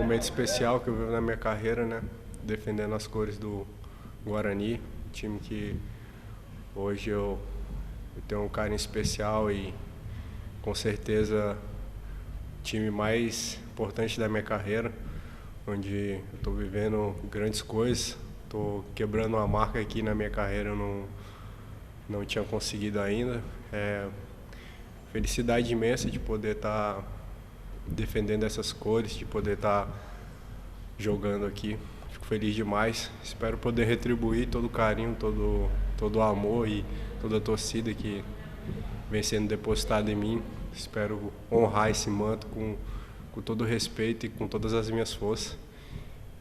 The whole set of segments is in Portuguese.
momento especial que eu vivo na minha carreira, né? Defendendo as cores do Guarani, um time que hoje eu tenho um carinho especial e com certeza o time mais importante da minha carreira, onde eu estou vivendo grandes coisas, estou quebrando uma marca aqui na minha carreira, eu não tinha conseguido ainda. Felicidade imensa de poder estar defendendo essas cores, de poder estar jogando aqui. Fico feliz demais. Espero poder retribuir todo o carinho, todo o amor e toda a torcida que vem sendo depositada em mim. Espero honrar esse manto com todo o respeito e com todas as minhas forças.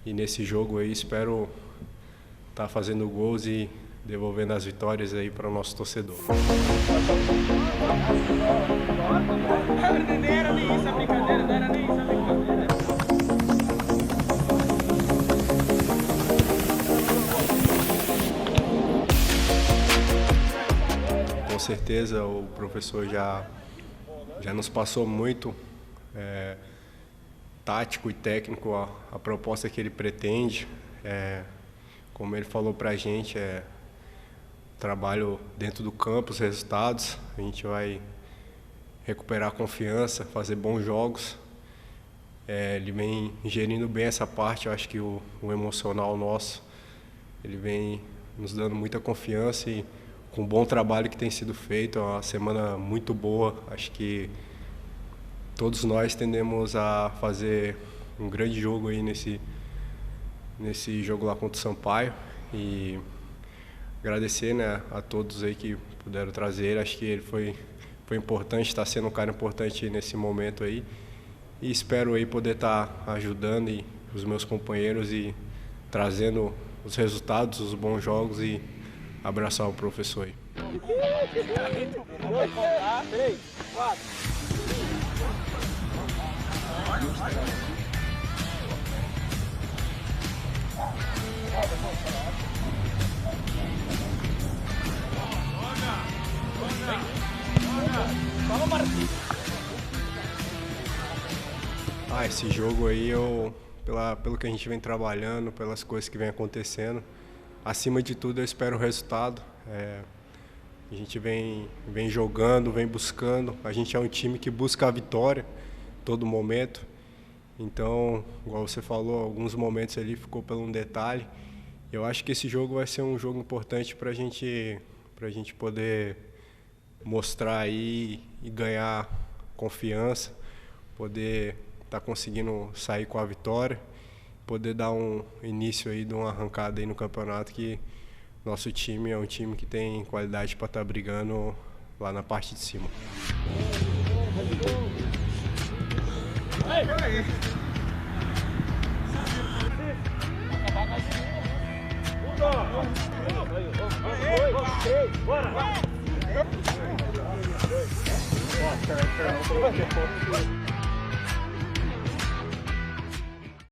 E nesse jogo aí espero estar fazendo gols e devolvendo as vitórias aí para o nosso torcedor. Com certeza o professor já nos passou muito tático e técnico a proposta que ele pretende. Como ele falou para a gente, trabalho dentro do campo, os resultados, a gente vai recuperar a confiança, fazer bons jogos. Ele vem gerindo bem essa parte, eu acho que o emocional nosso, ele vem nos dando muita confiança e com o bom trabalho que tem sido feito, é uma semana muito boa. Acho que todos nós tendemos a fazer um grande jogo aí nesse jogo lá contra o Sampaio e agradecer, né, a todos aí que puderam trazer ele. Acho que ele foi importante, está sendo um cara importante nesse momento aí e espero aí poder estar ajudando os meus companheiros e trazendo os resultados, os bons jogos e abraçar o professor aí. 3, 4. Esse jogo aí, pelo que a gente vem trabalhando, pelas coisas que vem acontecendo, acima de tudo eu espero o resultado. A gente vem jogando, vem buscando, a gente é um time que busca a vitória todo momento. Então, igual você falou, alguns momentos ali ficou por um detalhe. Eu acho que esse jogo vai ser um jogo importante para a gente poder mostrar aí e ganhar confiança, poder estar conseguindo sair com a vitória, poder dar um início aí de uma arrancada aí no campeonato, que nosso time é um time que tem qualidade para estar brigando lá na parte de cima. Bora!